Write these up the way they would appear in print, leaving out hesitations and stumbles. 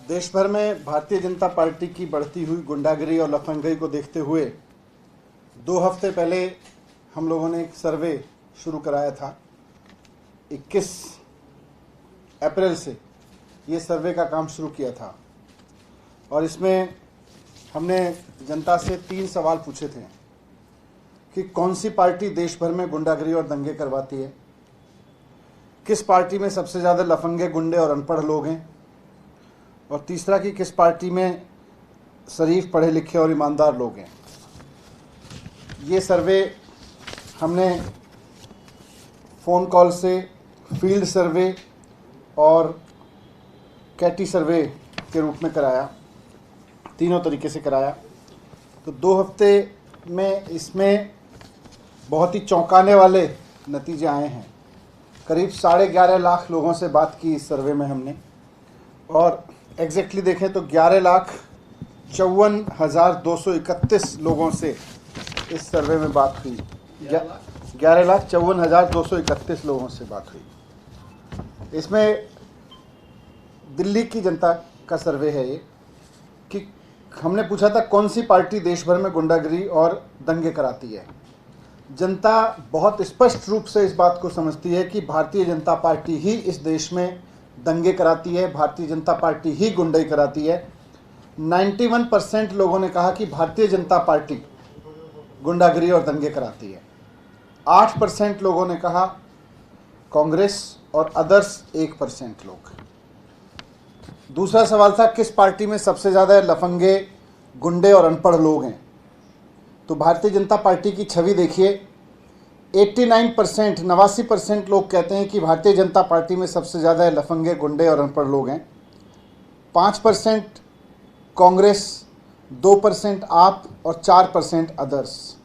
देश भर में भारतीय जनता पार्टी की बढ़ती हुई गुंडागिरी और लफंगई को देखते हुए 2 हफ्ते पहले हम लोगों ने एक सर्वे शुरू कराया था। 21 अप्रैल से ये सर्वे का काम शुरू किया था और इसमें हमने जनता से 3 सवाल पूछे थे कि कौन सी पार्टी देश भर में गुंडागिरी और दंगे करवाती है, किस पार्टी में सबसे ज़्यादा लफंगे, गुंडे और अनपढ़ लोग हैं, और तीसरा कि किस पार्टी में शरीफ, पढ़े लिखे और ईमानदार लोग हैं। ये सर्वे हमने फ़ोन कॉल से, फील्ड सर्वे और कैटी सर्वे के रूप में कराया, तीनों तरीके से कराया। तो 2 हफ्ते में इसमें बहुत ही चौंकाने वाले नतीजे आए हैं। करीब 11.5 लाख लोगों से बात की इस सर्वे में हमने, और एग्जैक्टली देखें तो 11,54,231 लोगों से इस सर्वे में बात हुई। 11,54,231 लोगों से बात हुई। इसमें दिल्ली की जनता का सर्वे है ये, कि हमने पूछा था कौन सी पार्टी देश भर में गुंडागिरी और दंगे कराती है। जनता बहुत स्पष्ट रूप से इस बात को समझती है कि भारतीय जनता पार्टी ही इस देश में दंगे कराती है, भारतीय जनता पार्टी ही गुंडाई कराती है। 91% लोगों ने कहा कि भारतीय जनता पार्टी गुंडागिरी और दंगे कराती है। 8% लोगों ने कहा कांग्रेस, और अदर्स 1% लोग। दूसरा सवाल था किस पार्टी में सबसे ज़्यादा लफंगे, गुंडे और अनपढ़ लोग हैं। तो भारतीय जनता पार्टी की छवि देखिए, 89% लोग कहते हैं कि भारतीय जनता पार्टी में सबसे ज़्यादा लफंगे, गुंडे और अनपढ़ लोग हैं। 5% कांग्रेस, 2% आप और 4% अदर्स।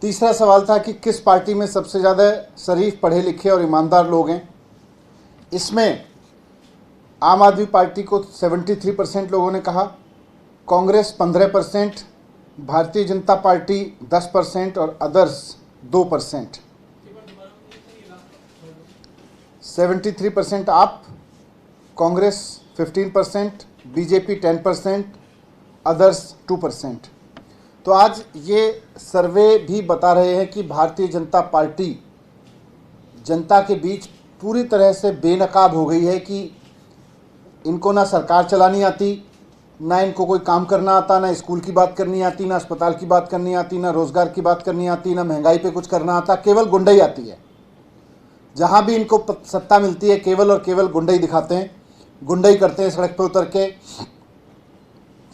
तीसरा सवाल था कि किस पार्टी में सबसे ज़्यादा शरीफ, पढ़े लिखे और ईमानदार लोग हैं। इसमें आम आदमी पार्टी को 73% लोगों ने कहा, कांग्रेस 15%, भारतीय जनता पार्टी 10% और अदर्स 2%। 73% आप, कांग्रेस 15%, बीजेपी 10%, अदर्स 2%। तो आज ये सर्वे भी बता रहे हैं कि भारतीय जनता पार्टी जनता के बीच पूरी तरह से बेनकाब हो गई है, कि इनको ना सरकार चलानी आती, ना इनको कोई काम करना आता, ना स्कूल की बात करनी आती, ना अस्पताल की बात करनी आती, ना रोज़गार की बात करनी आती, ना महंगाई पे कुछ करना आता, केवल गुंडाई आती है। जहाँ भी इनको सत्ता मिलती है केवल और केवल गुंडाई दिखाते हैं, गुंडाई करते हैं। सड़क पे उतर के,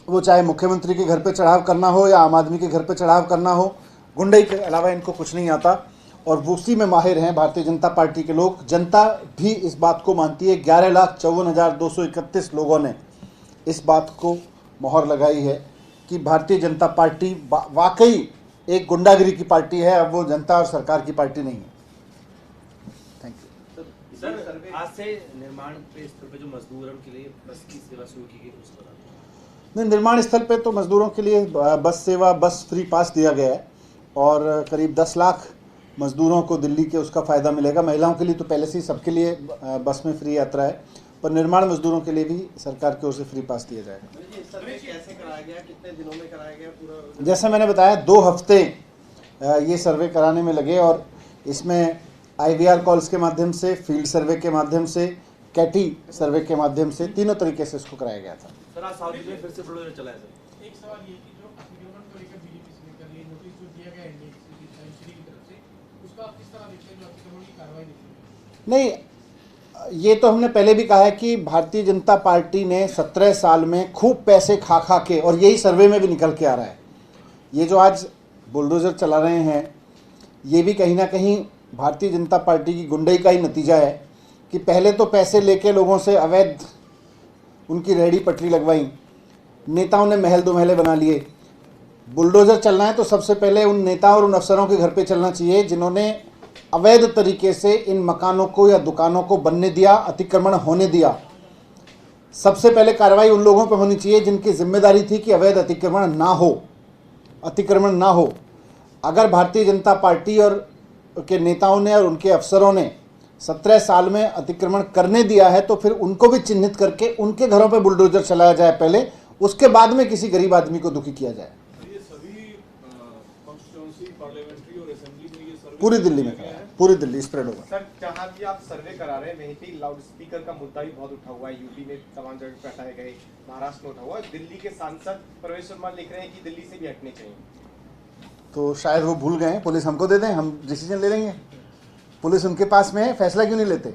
वो चाहे मुख्यमंत्री के घर पे चढ़ाव करना हो या आम आदमी के घर पे चढ़ाव करना हो, गुंडाई के अलावा इनको कुछ नहीं आता, और वो उसी में माहिर हैं भारतीय जनता पार्टी के लोग। जनता भी इस बात को मानती है। 11,54,231 लोगों ने इस बात को मोहर लगाई है कि भारतीय जनता पार्टी वाकई एक गुंडागिरी की पार्टी है, अब वो जनता और सरकार की पार्टी नहीं है। Thank you sir. आज से निर्माण पे स्थल पे जो मजदूर हैं उनके लिए बस की सेवा शुरू की गई, उसको नहीं, निर्माण स्थल पे तो मजदूरों के लिए बस सेवा, बस फ्री पास दिया गया है, और करीब 10 लाख मजदूरों को दिल्ली के उसका फ़ायदा मिलेगा। महिलाओं के लिए तो पहले से ही सबके लिए बस में फ्री यात्रा है, पर निर्माण मजदूरों के लिए भी सरकार की ओर से फ्री पास दिया जाएगा। कैसे कराया गया, कितने दिनों में कराया गया पूरा? जैसे मैंने बताया, 2 हफ्ते ये सर्वे कराने में लगे, और इसमें IVR कॉल्स के माध्यम से, फील्ड सर्वे के माध्यम से, कैटी सर्वे के माध्यम से, तीनों तरीके से इसको कराया गया था। सर, आज साउथ में फिर से बुलडोजर चला है सर। एक सवाल ये कि जो अतिक्रमण को लेकर बीजेपी से लेकर ये नोटिस जो दिया गया है एनडीए की तरफ से, उसका आप किस तरह देखते हैं, जो अतिक्रमण की कार्रवाई देखते हैं? नहीं, ये तो हमने पहले भी कहा है कि भारतीय जनता पार्टी ने 17 साल में खूब पैसे खा खा के, और यही सर्वे में भी निकल के आ रहा है, ये जो आज बुलडोजर चला रहे हैं, ये भी कहीं ना कहीं भारतीय जनता पार्टी की गुंडाई का ही नतीजा है, कि पहले तो पैसे लेके लोगों से अवैध उनकी रेहड़ी पटरी लगवाई, नेताओं ने महल दो महले बना लिए। बुलडोजर चलना है तो सबसे पहले उन नेताओं और उन अफसरों के घर पे चलना चाहिए जिन्होंने अवैध तरीके से इन मकानों को या दुकानों को बनने दिया, अतिक्रमण होने दिया। सबसे पहले कार्रवाई उन लोगों पर होनी चाहिए जिनकी जिम्मेदारी थी कि अवैध अतिक्रमण ना हो। अगर भारतीय जनता पार्टी और के नेताओं ने और उनके अफसरों ने 17 साल में अतिक्रमण करने दिया है तो फिर उनको भी चिन्हित करके उनके घरों पे बुलडोजर चलाया जाए पहले, उसके बाद में किसी गरीब आदमी को दुखी किया जाए। ये सभी कॉन्स्टिट्यूंसी, पार्लियामेंट्री और असेंबली में ये सर्वे पूरी दिल्ली में करा है, पूरी दिल्ली स्प्रेड होगा। सर, जहाँ भी आप सर्वे करा रहे हैं वहीं पे लाउड स्पीकर का मुद्दा भी बहुत उठा हुआ है। यूपी में तमाम जगह पे हटाए गए, महाराष्ट्र में उठा हुआ है। दिल्ली के सांसद प्रवेश शर्मा लिख रहे हैं कि दिल्ली से भी हटने चाहिए। तो शायद वो भूल गए, पुलिस हमको दे दें, हम डिसीजन ले लेंगे। पुलिस उनके पास में है, फैसला क्यों नहीं लेते?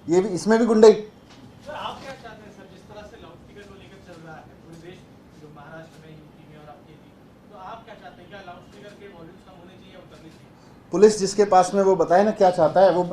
ये भी, इसमें भी गुंडाई। सर आप क्या चाहते हैं सर, जिस तरह से लाउड स्पीकर को लेकर चल रहा है पूरे देश, जो महाराष्ट्र में, यूपी में और आपके भी, तो आप क्या चाहते हैं? क्या लाउड स्पीकर के वॉल्यूम्स कम होने चाहिए या उतरने चाहिए? पुलिस जिसके पास में वो बताए ना क्या चाहता है, वो